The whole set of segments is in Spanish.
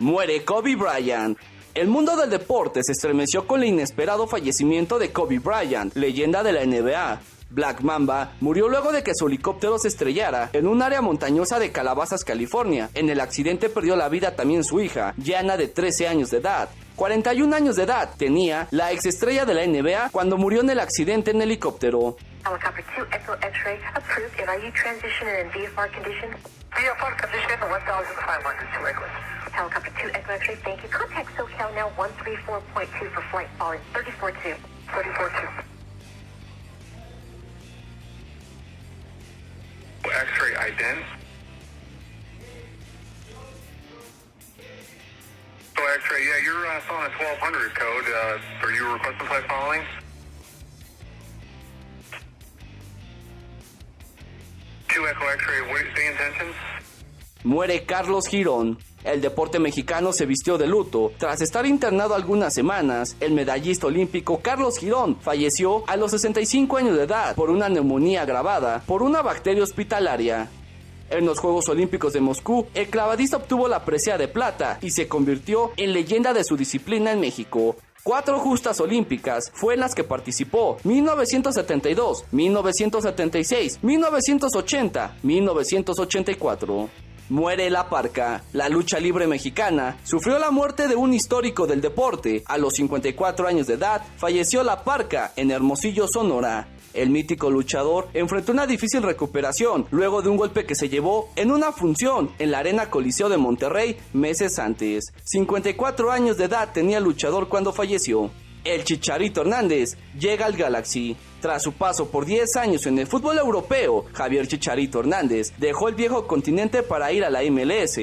Muere Kobe Bryant. El mundo del deporte se estremeció con el inesperado fallecimiento de Kobe Bryant, leyenda de la NBA. Black Mamba murió luego de que su helicóptero se estrellara en un área montañosa de Calabasas, California. En el accidente perdió la vida también su hija, Gianna, de 13 años de edad. 41 años de edad tenía la exestrella de la NBA cuando murió en el accidente en helicóptero. Helicopter 2 Echo X-ray approved. NIU transition and in VFR condition. VFR condition 1,500 to Echo. Helicopter 2 Echo X-ray, thank you. Contact SoCal now 134.2 for flight following 34-2. 34-2. X-ray ident. So X-ray, yeah, you're following a 1200 code. Are you requesting flight following? Two Echo X-ray, what is the intention? Muere Carlos Girón. El deporte mexicano se vistió de luto. Tras estar internado algunas semanas, el medallista olímpico Carlos Girón falleció a los 65 años de edad por una neumonía agravada por una bacteria hospitalaria. En los Juegos Olímpicos de Moscú, el clavadista obtuvo la presea de plata y se convirtió en leyenda de su disciplina en México. 4 justas olímpicas fue en las que participó: 1972, 1976, 1980, 1984. Muere La Parca. La lucha libre mexicana sufrió la muerte de un histórico del deporte. A los 54 años de edad, falleció La Parca en Hermosillo, Sonora. El mítico luchador enfrentó una difícil recuperación luego de un golpe que se llevó en una función en la Arena Coliseo de Monterrey meses antes. 54 años de edad tenía el luchador cuando falleció. El Chicharito Hernández llega al Galaxy. Tras su paso por 10 años en el fútbol europeo, Javier Chicharito Hernández dejó el viejo continente para ir a la MLS.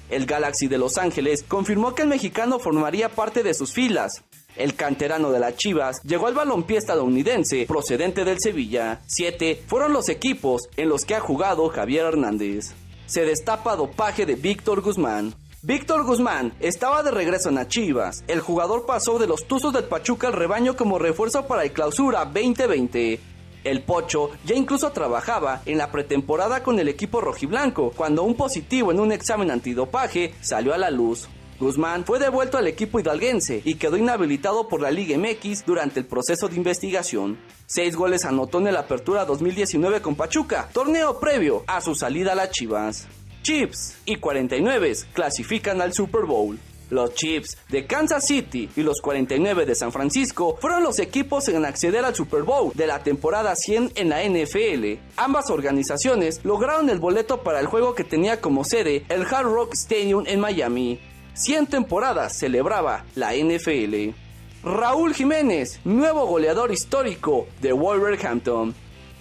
El Galaxy de Los Ángeles confirmó que el mexicano formaría parte de sus filas. El canterano de las Chivas llegó al balompié estadounidense procedente del Sevilla. 7 fueron los equipos en los que ha jugado Javier Hernández. Se destapa dopaje de Víctor Guzmán. Víctor Guzmán estaba de regreso en las Chivas. El jugador pasó de los Tuzos del Pachuca al rebaño como refuerzo para el Clausura 2020. El Pocho ya incluso trabajaba en la pretemporada con el equipo rojiblanco cuando un positivo en un examen antidopaje salió a la luz. Guzmán fue devuelto al equipo hidalguense y quedó inhabilitado por la Liga MX durante el proceso de investigación. 6 goles anotó en el Apertura 2019 con Pachuca, torneo previo a su salida a las Chivas. Chiefs y 49 clasifican al Super Bowl. Los Chiefs de Kansas City y los 49 de San Francisco fueron los equipos en acceder al Super Bowl de la temporada 100 en la NFL. Ambas organizaciones lograron el boleto para el juego que tenía como sede el Hard Rock Stadium en Miami. 100 temporadas celebraba la NFL. Raúl Jiménez, nuevo goleador histórico de Wolverhampton.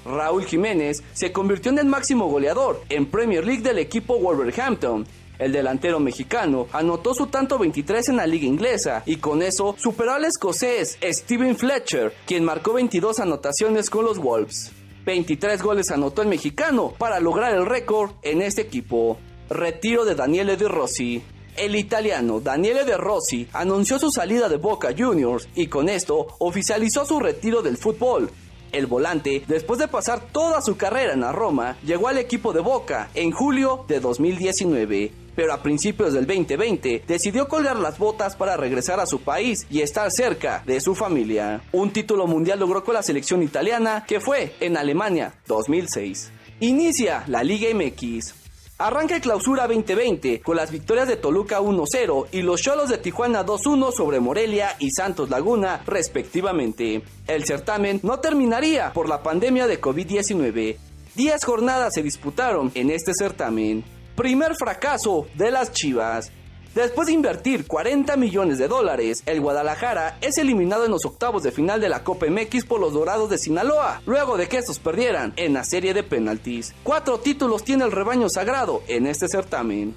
Raúl Jiménez se convirtió en el máximo goleador en Premier League del equipo Wolverhampton. El delantero mexicano anotó su tanto 23 en la liga inglesa y con eso superó al escocés Steven Fletcher, quien marcó 22 anotaciones con los Wolves. 23 goles anotó el mexicano para lograr el récord en este equipo. Retiro de Daniele De Rossi. El italiano Daniele De Rossi anunció su salida de Boca Juniors y con esto oficializó su retiro del fútbol. El volante, después de pasar toda su carrera en la Roma, llegó al equipo de Boca en julio de 2019, pero a principios del 2020 decidió colgar las botas para regresar a su país y estar cerca de su familia. Un título mundial logró con la selección italiana, que fue en Alemania 2006. Inicia la Liga MX. Arranca el Clausura 2020 con las victorias de Toluca 1-0 y los Xolos de Tijuana 2-1 sobre Morelia y Santos Laguna, respectivamente. El certamen no terminaría por la pandemia de COVID-19. 10 jornadas se disputaron en este certamen. Primer fracaso de las Chivas. Después de invertir $40 millones, el Guadalajara es eliminado en los octavos de final de la Copa MX por los Dorados de Sinaloa, luego de que estos perdieran en la serie de penaltis. 4 títulos tiene el rebaño sagrado en este certamen.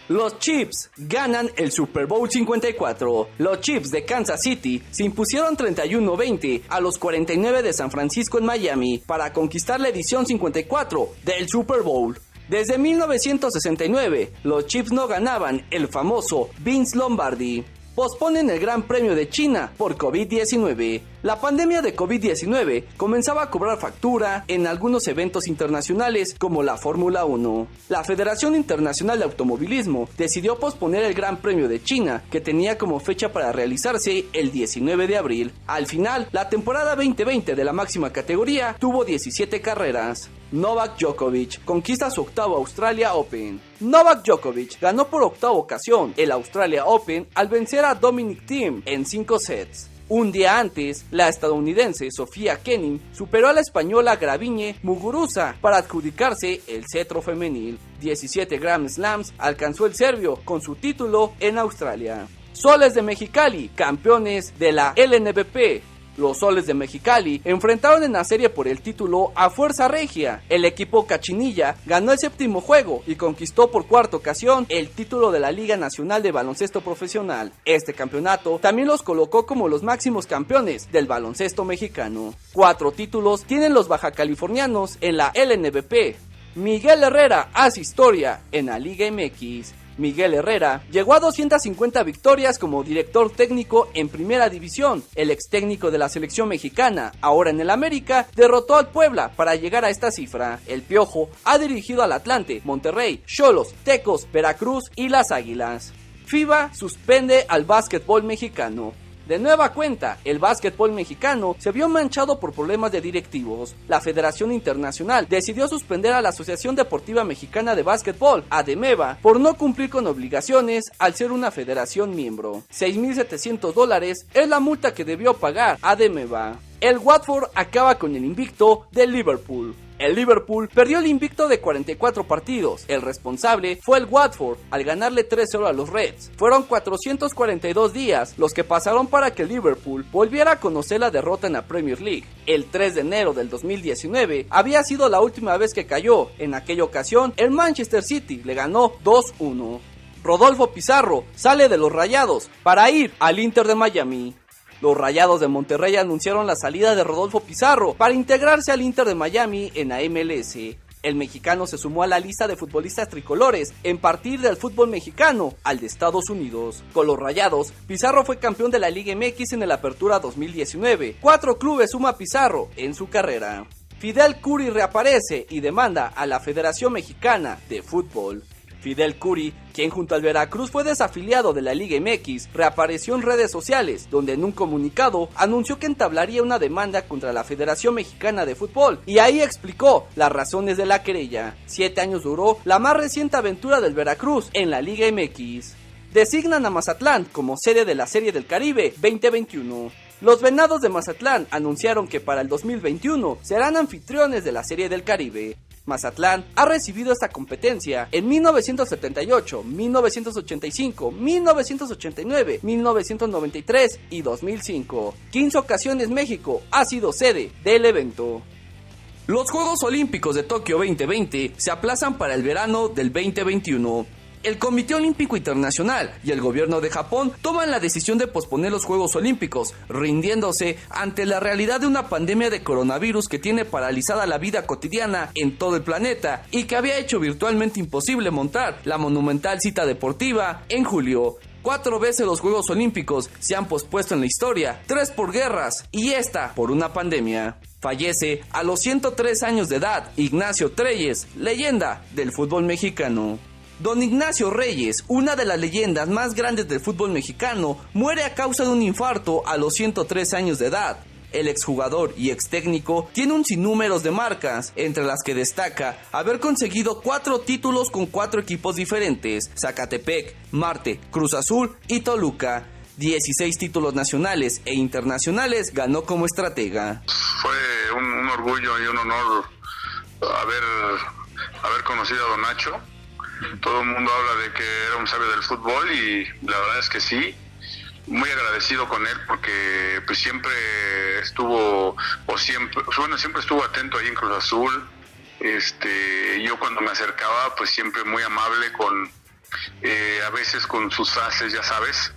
Los Chiefs ganan el Super Bowl 54. Los Chiefs de Kansas City se impusieron 31-20 a los 49 de San Francisco en Miami para conquistar la edición 54 del Super Bowl. Desde 1969, los Chiefs no ganaban el famoso Vince Lombardi. Posponen el Gran Premio de China por COVID-19. La pandemia de COVID-19 comenzaba a cobrar factura en algunos eventos internacionales como la Fórmula 1. La Federación Internacional de Automovilismo decidió posponer el Gran Premio de China, que tenía como fecha para realizarse el 19 de abril. Al final, la temporada 2020 de la máxima categoría tuvo 17 carreras. Novak Djokovic conquista su octavo Australia Open. Novak Djokovic ganó por octava ocasión el Australia Open al vencer a Dominic Thiem en 5 sets. Un día antes, la estadounidense Sofía Kenin superó a la española Graviñe Muguruza para adjudicarse el cetro femenil. 17 Grand Slams alcanzó el serbio con su título en Australia. Soles de Mexicali, campeones de la LNBP. Los Soles de Mexicali enfrentaron en la serie por el título a Fuerza Regia. El equipo Cachinilla ganó el séptimo juego y conquistó por cuarta ocasión el título de la Liga Nacional de Baloncesto Profesional. Este campeonato también los colocó como los máximos campeones del baloncesto mexicano. 4 títulos tienen los bajacalifornianos en la LNBP. Miguel Herrera hace historia en la Liga MX. Miguel Herrera llegó a 250 victorias como director técnico en Primera División. El ex técnico de la selección mexicana, ahora en el América, derrotó al Puebla para llegar a esta cifra. El Piojo ha dirigido al Atlante, Monterrey, Xolos, Tecos, Veracruz y las Águilas. FIBA suspende al básquetbol mexicano. De nueva cuenta, el básquetbol mexicano se vio manchado por problemas de directivos. La Federación Internacional decidió suspender a la Asociación Deportiva Mexicana de Básquetbol, ADEMEBA, por no cumplir con obligaciones al ser una federación miembro. $6,700 es la multa que debió pagar ADEMEBA. El Watford acaba con el invicto del Liverpool. El Liverpool perdió el invicto de 44 partidos. El responsable fue el Watford al ganarle 3-0 a los Reds. Fueron 442 días los que pasaron para que el Liverpool volviera a conocer la derrota en la Premier League. El 3 de enero del 2019 había sido la última vez que cayó. En aquella ocasión, el Manchester City le ganó 2-1. Rodolfo Pizarro sale de los Rayados para ir al Inter de Miami. Los Rayados de Monterrey anunciaron la salida de Rodolfo Pizarro para integrarse al Inter de Miami en la MLS. El mexicano se sumó a la lista de futbolistas tricolores en partir del fútbol mexicano al de Estados Unidos. Con los Rayados, Pizarro fue campeón de la Liga MX en el Apertura 2019. 4 clubes suma Pizarro en su carrera. Fidel Curi reaparece y demanda a la Federación Mexicana de Fútbol. Fidel Curi, quien junto al Veracruz fue desafiliado de la Liga MX, reapareció en redes sociales, donde en un comunicado anunció que entablaría una demanda contra la Federación Mexicana de Fútbol, y ahí explicó las razones de la querella. 7 años duró la más reciente aventura del Veracruz en la Liga MX. Designan a Mazatlán como sede de la Serie del Caribe 2021. Los Venados de Mazatlán anunciaron que para el 2021 serán anfitriones de la Serie del Caribe. Mazatlán ha recibido esta competencia en 1978, 1985, 1989, 1993 y 2005. 15 ocasiones México ha sido sede del evento. Los Juegos Olímpicos de Tokio 2020 se aplazan para el verano del 2021. El Comité Olímpico Internacional y el gobierno de Japón toman la decisión de posponer los Juegos Olímpicos, rindiéndose ante la realidad de una pandemia de coronavirus que tiene paralizada la vida cotidiana en todo el planeta y que había hecho virtualmente imposible montar la monumental cita deportiva en julio. 4 veces los Juegos Olímpicos se han pospuesto en la historia, 3 por guerras y esta por una pandemia. Fallece a los 103 años de edad Ignacio Treyes, leyenda del fútbol mexicano. Don Ignacio Reyes, una de las leyendas más grandes del fútbol mexicano, muere a causa de un infarto a los 103 años de edad. El exjugador y extécnico tiene un sinnúmero de marcas, entre las que destaca haber conseguido 4 títulos con 4 equipos diferentes: Zacatepec, Marte, Cruz Azul y Toluca. 16 títulos nacionales e internacionales ganó como estratega. Fue un orgullo y un honor haber conocido a Don Nacho. Todo el mundo habla de que era un sabio del fútbol y la verdad es que sí. Muy agradecido con él porque pues siempre estuvo atento ahí en Cruz Azul. Yo cuando me acercaba pues siempre muy amable a veces con sus frases, ya sabes,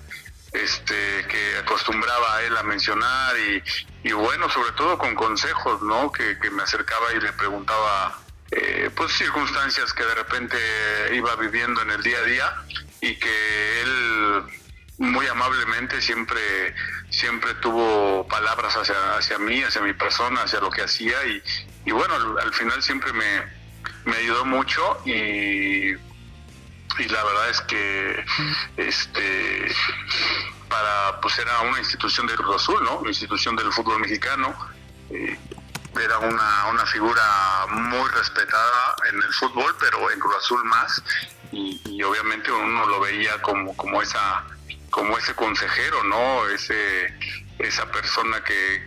que acostumbraba a él a mencionar y bueno, sobre todo con consejos, ¿no? Que me acercaba y le preguntaba pues circunstancias que de repente iba viviendo en el día a día y que él muy amablemente siempre tuvo palabras hacia mí, hacia mi persona, hacia lo que hacía y bueno, al final siempre me ayudó mucho y la verdad es que pues era una institución del Cruz Azul, ¿no? Una institución del fútbol mexicano. Era una figura muy respetada en el fútbol, pero en Cruz Azul más, y obviamente uno lo veía como ese consejero, ¿no? Esa persona que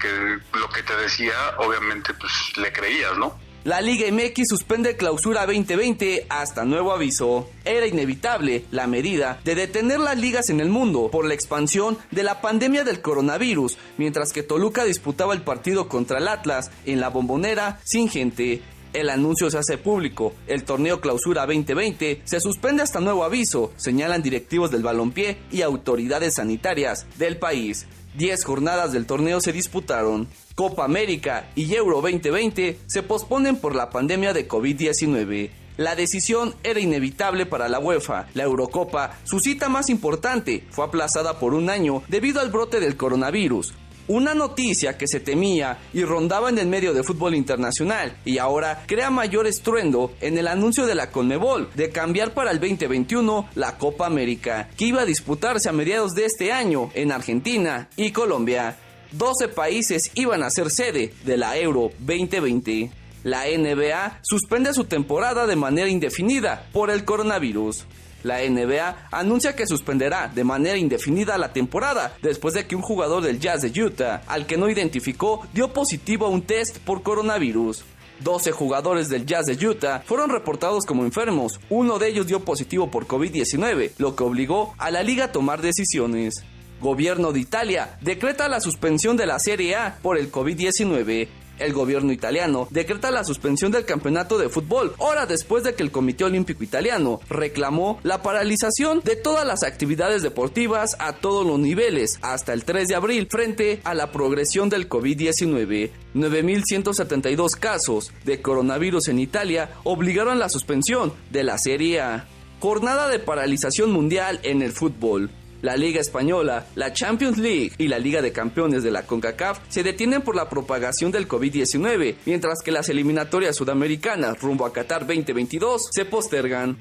lo que te decía, obviamente pues le creías, ¿no? La Liga MX suspende Clausura 2020 hasta nuevo aviso. Era inevitable la medida de detener las ligas en el mundo por la expansión de la pandemia del coronavirus, mientras que Toluca disputaba el partido contra el Atlas en la Bombonera sin gente. El anuncio se hace público. El torneo Clausura 2020 se suspende hasta nuevo aviso, señalan directivos del balompié y autoridades sanitarias del país. 10 jornadas del torneo se disputaron. Copa América y Euro 2020 se posponen por la pandemia de COVID-19. La decisión era inevitable para la UEFA. La Eurocopa, su cita más importante, fue aplazada por un año debido al brote del coronavirus. Una noticia que se temía y rondaba en el medio de fútbol internacional y ahora crea mayor estruendo en el anuncio de la Conmebol de cambiar para el 2021 la Copa América, que iba a disputarse a mediados de este año en Argentina y Colombia. 12 países iban a ser sede de la Euro 2020. La NBA suspende su temporada de manera indefinida por el coronavirus. La NBA anuncia que suspenderá de manera indefinida la temporada después de que un jugador del Jazz de Utah, al que no identificó, dio positivo a un test por coronavirus. 12 jugadores del Jazz de Utah fueron reportados como enfermos. Uno de ellos dio positivo por COVID-19, lo que obligó a la liga a tomar decisiones. Gobierno de Italia decreta la suspensión de la Serie A por el COVID-19. El gobierno italiano decreta la suspensión del campeonato de fútbol, horas después de que el Comité Olímpico Italiano reclamó la paralización de todas las actividades deportivas a todos los niveles hasta el 3 de abril frente a la progresión del COVID-19. 9.172 casos de coronavirus en Italia obligaron la suspensión de la Serie A. Jornada de paralización mundial en el fútbol. La Liga Española, la Champions League y la Liga de Campeones de la CONCACAF se detienen por la propagación del COVID-19, mientras que las eliminatorias sudamericanas rumbo a Qatar 2022 se postergan.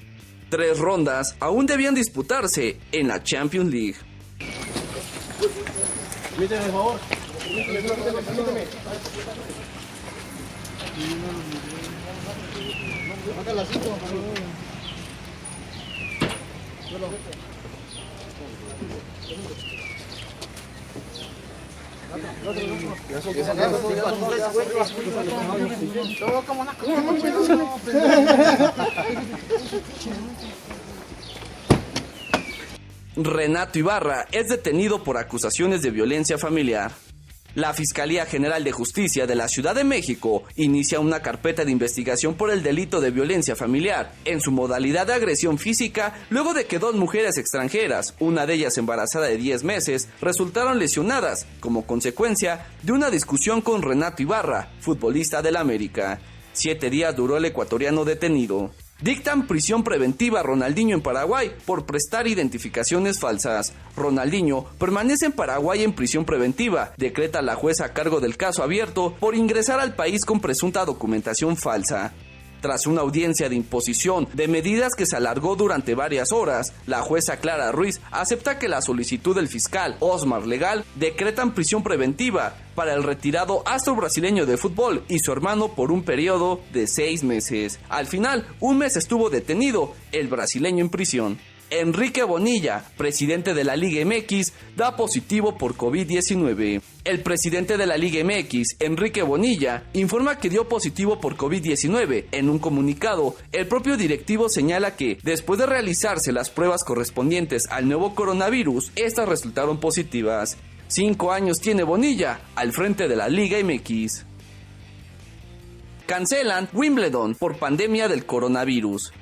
3 rondas aún debían disputarse en la Champions League. Permíteme, por favor. Permíteme. Baja la cinta, por favor. Renato Ibarra es detenido por acusaciones de violencia familiar. La Fiscalía General de Justicia de la Ciudad de México inicia una carpeta de investigación por el delito de violencia familiar, en su modalidad de agresión física, luego de que 2 mujeres extranjeras, una de ellas embarazada de 10 meses, resultaron lesionadas como consecuencia de una discusión con Renato Ibarra, futbolista del América. 7 días duró el ecuatoriano detenido. Dictan prisión preventiva a Ronaldinho en Paraguay por prestar identificaciones falsas. Ronaldinho permanece en Paraguay en prisión preventiva, decreta la jueza a cargo del caso abierto por ingresar al país con presunta documentación falsa. Tras una audiencia de imposición de medidas que se alargó durante varias horas, la jueza Clara Ruiz acepta que la solicitud del fiscal Osmar Legal decretan prisión preventiva para el retirado astro brasileño de fútbol y su hermano por un periodo de 6 meses. Al final, 1 mes estuvo detenido el brasileño en prisión. Enrique Bonilla, presidente de la Liga MX, da positivo por COVID-19. El presidente de la Liga MX, Enrique Bonilla, informa que dio positivo por COVID-19. En un comunicado, el propio directivo señala que, después de realizarse las pruebas correspondientes al nuevo coronavirus, estas resultaron positivas. 5 años tiene Bonilla al frente de la Liga MX. Cancelan Wimbledon por pandemia del coronavirus.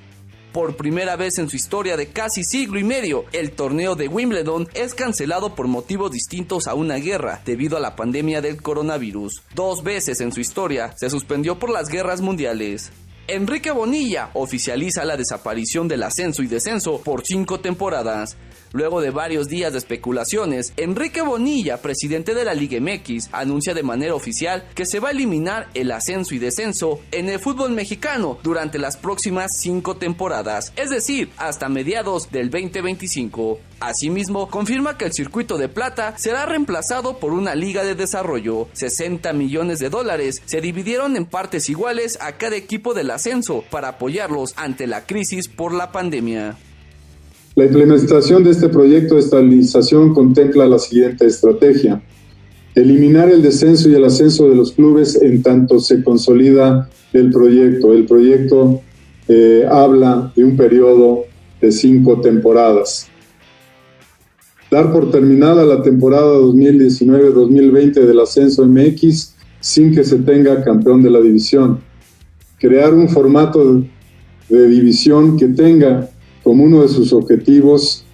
Por primera vez en su historia de casi siglo y medio, el torneo de Wimbledon es cancelado por motivos distintos a una guerra debido a la pandemia del coronavirus. 2 veces en su historia se suspendió por las guerras mundiales. Enrique Bonilla oficializa la desaparición del ascenso y descenso por 5 temporadas. Luego de varios días de especulaciones, Enrique Bonilla, presidente de la Liga MX, anuncia de manera oficial que se va a eliminar el ascenso y descenso en el fútbol mexicano durante las próximas 5 temporadas, es decir, hasta mediados del 2025. Asimismo, confirma que el circuito de plata será reemplazado por una liga de desarrollo. 60 millones de dólares se dividieron en partes iguales a cada equipo del ascenso para apoyarlos ante la crisis por la pandemia. La implementación de este proyecto de estabilización contempla la siguiente estrategia: eliminar el descenso y el ascenso de los clubes en tanto se consolida el proyecto. El proyecto habla de un periodo de 5 temporadas. Dar por terminada la temporada 2019-2020 del Ascenso MX sin que se tenga campeón de la división. Crear un formato de división que tenga como uno de sus objetivos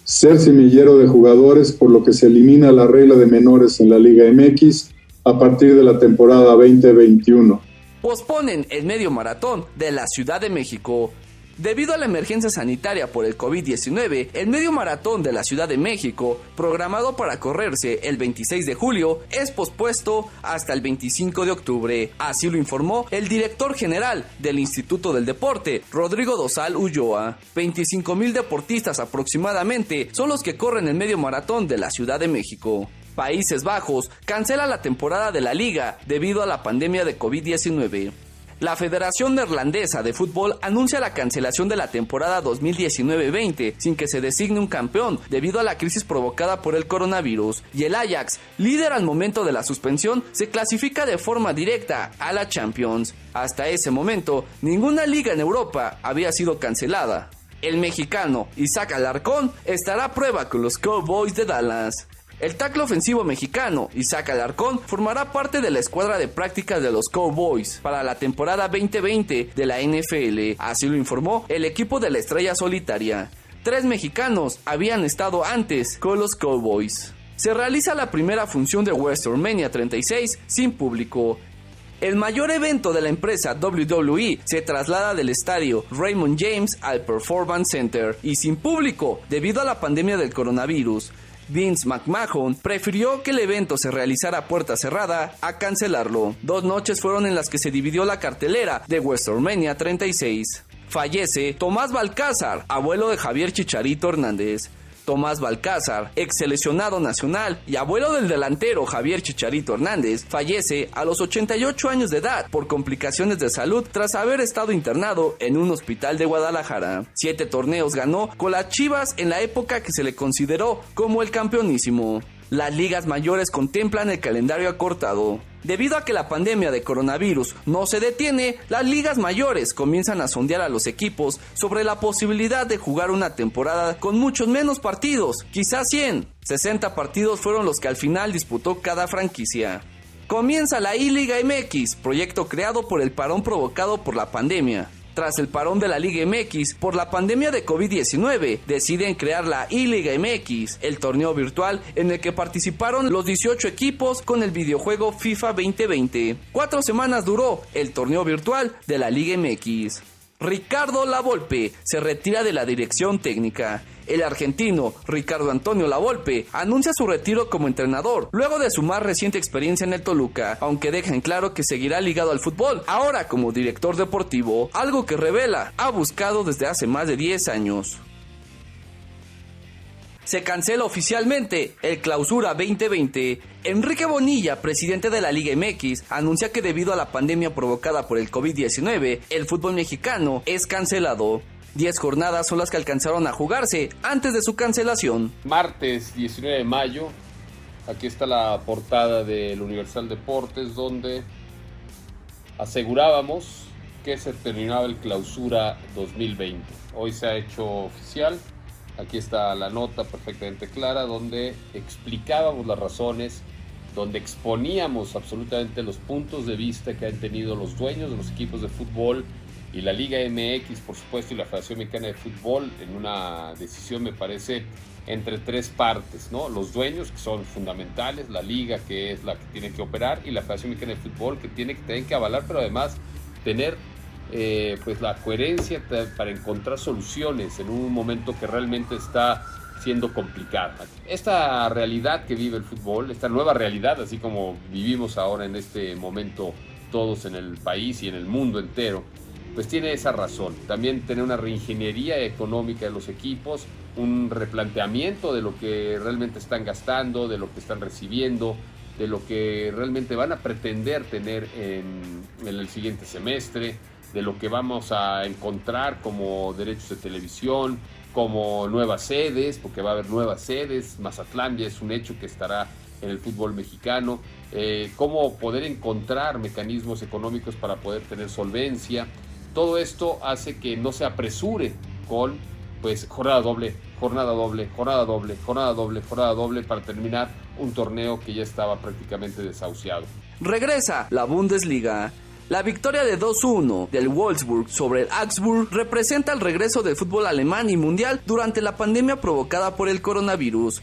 ser semillero de jugadores, por lo que se elimina la regla de menores en la Liga MX a partir de la temporada 2021. Posponen el medio maratón de la Ciudad de México. Debido a la emergencia sanitaria por el COVID-19, el medio maratón de la Ciudad de México, programado para correrse el 26 de julio, es pospuesto hasta el 25 de octubre. Así lo informó el director general del Instituto del Deporte, Rodrigo Dosal Ulloa. 25,000 deportistas aproximadamente son los que corren el medio maratón de la Ciudad de México. Países Bajos cancela la temporada de la liga debido a la pandemia de COVID-19. La Federación Neerlandesa de Fútbol anuncia la cancelación de la temporada 2019-20 sin que se designe un campeón debido a la crisis provocada por el coronavirus. Y el Ajax, líder al momento de la suspensión, se clasifica de forma directa a la Champions. Hasta ese momento, ninguna liga en Europa había sido cancelada. El mexicano Isaac Alarcón estará a prueba con los Cowboys de Dallas. El tackle ofensivo mexicano, Isaac Alarcón, formará parte de la escuadra de prácticas de los Cowboys para la temporada 2020 de la NFL, así lo informó el equipo de la Estrella Solitaria. 3 mexicanos habían estado antes con los Cowboys. Se realiza la primera función de WrestleMania 36 sin público. El mayor evento de la empresa WWE se traslada del estadio Raymond James al Performance Center y sin público debido a la pandemia del coronavirus. Vince McMahon prefirió que el evento se realizara a puerta cerrada a cancelarlo. 2 noches fueron en las que se dividió la cartelera de WrestleMania 36. Fallece Tomás Balcázar, abuelo de Javier Chicharito Hernández. Tomás Balcázar, ex seleccionado nacional y abuelo del delantero Javier Chicharito Hernández, fallece a los 88 años de edad por complicaciones de salud tras haber estado internado en un hospital de Guadalajara. 7 torneos ganó con las Chivas en la época que se le consideró como el campeonísimo. Las ligas mayores contemplan el calendario acortado. Debido a que la pandemia de coronavirus no se detiene, las ligas mayores comienzan a sondear a los equipos sobre la posibilidad de jugar una temporada con muchos menos partidos, quizás 100. 60 partidos fueron los que al final disputó cada franquicia. Comienza la I-Liga MX, proyecto creado por el parón provocado por la pandemia. Tras el parón de la Liga MX por la pandemia de COVID-19, deciden crear la I-Liga MX, el torneo virtual en el que participaron los 18 equipos con el videojuego FIFA 2020. 4 semanas duró el torneo virtual de la Liga MX. Ricardo Lavolpe se retira de la dirección técnica. El argentino Ricardo Antonio Lavolpe anuncia su retiro como entrenador luego de su más reciente experiencia en el Toluca, aunque deja en claro que seguirá ligado al fútbol, ahora como director deportivo, algo que revela ha buscado desde hace más de 10 años. Se cancela oficialmente el Clausura 2020. Enrique Bonilla, presidente de la Liga MX, anuncia que debido a la pandemia provocada por el COVID-19, el fútbol mexicano es cancelado. 10 jornadas son las que alcanzaron a jugarse antes de su cancelación. Martes 19 de mayo, aquí está la portada del Universal Deportes, donde asegurábamos que se terminaba el Clausura 2020. Hoy se ha hecho oficial. Aquí está la nota perfectamente clara, donde explicábamos las razones, donde exponíamos absolutamente los puntos de vista que han tenido los dueños de los equipos de fútbol y la Liga MX, por supuesto, y la Federación Mexicana de Fútbol, en una decisión, me parece, entre 3 partes, ¿no? Los dueños, que son fundamentales, la Liga, que es la que tiene que operar, y la Federación Mexicana de Fútbol, que tienen que avalar, pero además tener pues la coherencia para encontrar soluciones en un momento que realmente está siendo complicada. Esta realidad que vive el fútbol, esta nueva realidad, así como vivimos ahora en este momento todos en el país y en el mundo entero, pues tiene esa razón. También tener una reingeniería económica de los equipos, un replanteamiento de lo que realmente están gastando, de lo que están recibiendo, de lo que realmente van a pretender tener en el siguiente semestre, de lo que vamos a encontrar como derechos de televisión, como nuevas sedes, porque va a haber nuevas sedes. Mazatlán ya es un hecho que estará en el fútbol mexicano, cómo poder encontrar mecanismos económicos para poder tener solvencia. Todo esto hace que no se apresure con pues jornada doble para terminar un torneo que ya estaba prácticamente desahuciado. Regresa la Bundesliga. La victoria de 2-1 del Wolfsburg sobre el Augsburg representa el regreso del fútbol alemán y mundial durante la pandemia provocada por el coronavirus.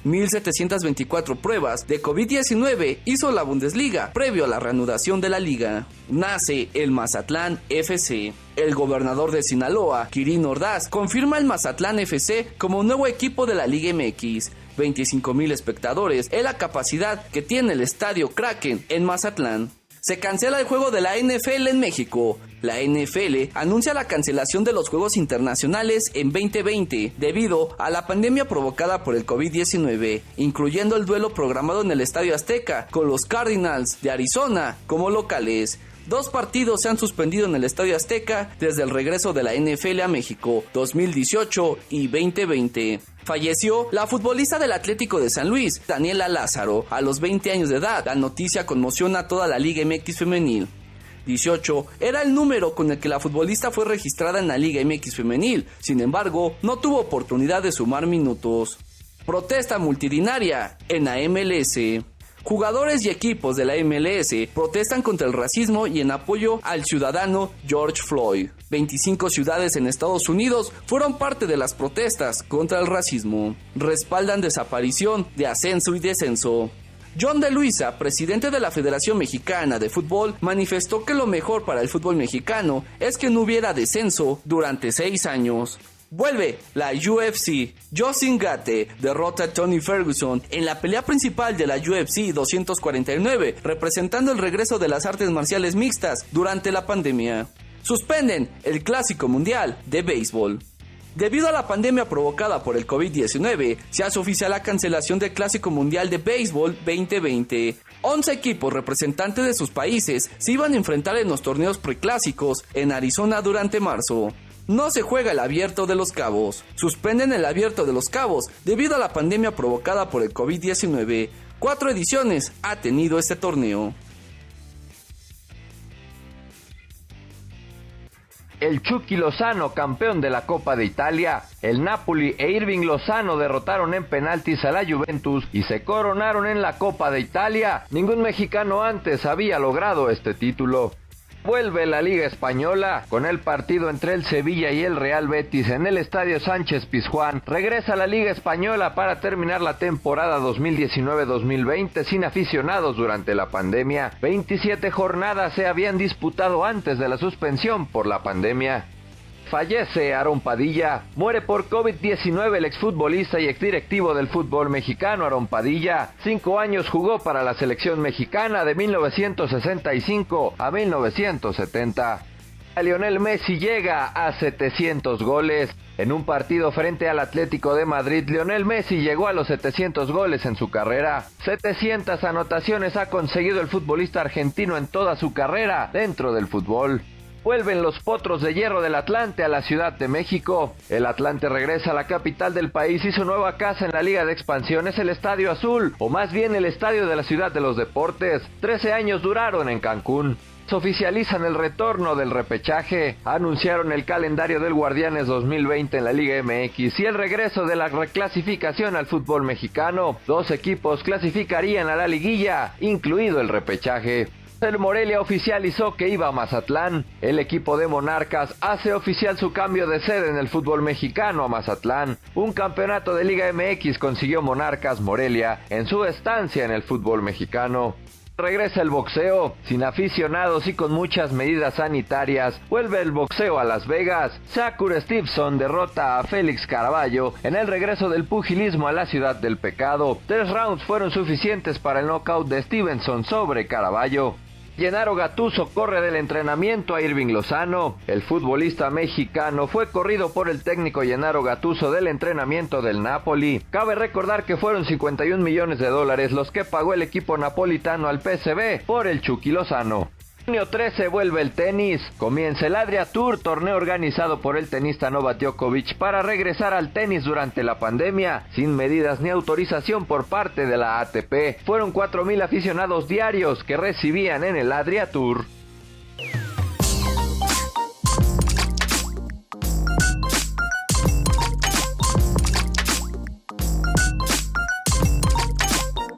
1.724 pruebas de COVID-19 hizo la Bundesliga previo a la reanudación de la liga. Nace el Mazatlán FC. El gobernador de Sinaloa, Quirino Ordaz, confirma el Mazatlán FC como nuevo equipo de la Liga MX. 25,000 espectadores es la capacidad que tiene el estadio Kraken en Mazatlán. Se cancela el juego de la NFL en México. La NFL anuncia la cancelación de los juegos internacionales en 2020 debido a la pandemia provocada por el COVID-19, incluyendo el duelo programado en el Estadio Azteca con los Cardinals de Arizona como locales. 2 partidos se han suspendido en el Estadio Azteca desde el regreso de la NFL a México, 2018 y 2020. Falleció la futbolista del Atlético de San Luis, Daniela Lázaro, a los 20 años de edad. La noticia conmociona a toda la Liga MX femenil. 18 era el número con el que la futbolista fue registrada en la Liga MX femenil, sin embargo, no tuvo oportunidad de sumar minutos. Protesta multitudinaria en la MLS. Jugadores y equipos de la MLS protestan contra el racismo y en apoyo al ciudadano George Floyd. 25 ciudades en Estados Unidos fueron parte de las protestas contra el racismo. Respaldan desaparición de ascenso y descenso. John de Luisa, presidente de la Federación Mexicana de Fútbol, manifestó que lo mejor para el fútbol mexicano es que no hubiera descenso durante 6 años. Vuelve la UFC. Justin Gaethje derrota a Tony Ferguson en la pelea principal de la UFC 249, representando el regreso de las artes marciales mixtas durante la pandemia. Suspenden el Clásico Mundial de Béisbol. Debido a la pandemia provocada por el COVID-19, se hace oficial la cancelación del Clásico Mundial de Béisbol 2020. 11 equipos representantes de sus países se iban a enfrentar en los torneos preclásicos en Arizona durante marzo. No se juega el Abierto de los Cabos. Suspenden el Abierto de los Cabos debido a la pandemia provocada por el COVID-19. 4 ediciones ha tenido este torneo. El Chucky Lozano, campeón de la Copa de Italia. El Napoli e Irving Lozano derrotaron en penaltis a la Juventus y se coronaron en la Copa de Italia. Ningún mexicano antes había logrado este título. Vuelve la Liga Española con el partido entre el Sevilla y el Real Betis en el Estadio Sánchez Pizjuán. Regresa la Liga Española para terminar la temporada 2019-2020 sin aficionados durante la pandemia. 27 jornadas se habían disputado antes de la suspensión por la pandemia. Fallece Aarón Padilla. Muere por COVID-19 el exfutbolista y exdirectivo del fútbol mexicano Aarón Padilla. 5 años jugó para la selección mexicana de 1965 a 1970. Lionel Messi llega a 700 goles. En un partido frente al Atlético de Madrid, Lionel Messi llegó a los 700 goles en su carrera. 700 anotaciones ha conseguido el futbolista argentino en toda su carrera dentro del fútbol. Vuelven los Potros de Hierro del Atlante a la Ciudad de México. El Atlante regresa a la capital del país y su nueva casa en la Liga de Expansión es el Estadio Azul, o más bien el Estadio de la Ciudad de los Deportes. 13 años duraron en Cancún. Oficializan el retorno del repechaje, anunciaron el calendario del Guardianes 2020 en la Liga MX y el regreso de la reclasificación al fútbol mexicano. 2 equipos clasificarían a la liguilla, incluido el repechaje. El Morelia oficializó que iba a Mazatlán. El equipo de Monarcas hace oficial su cambio de sede en el fútbol mexicano a Mazatlán. Un campeonato de Liga MX consiguió Monarcas Morelia en su estancia en el fútbol mexicano. Regresa el boxeo, sin aficionados y con muchas medidas sanitarias. Vuelve el boxeo a Las Vegas. Shakur Stevenson derrota a Félix Caraballo en el regreso del pugilismo a la ciudad del pecado. 3 rounds fueron suficientes para el knockout de Stevenson sobre Caraballo. Gennaro Gattuso corre del entrenamiento a Irving Lozano. El futbolista mexicano fue corrido por el técnico Gennaro Gattuso del entrenamiento del Napoli. Cabe recordar que fueron $51 millones los que pagó el equipo napolitano al PSV por el Chucky Lozano. Junio 13 vuelve el tenis. Comienza el Adria Tour, torneo organizado por el tenista Novak Djokovic para regresar al tenis durante la pandemia, sin medidas ni autorización por parte de la ATP. Fueron 4,000 aficionados diarios que recibían en el Adria Tour.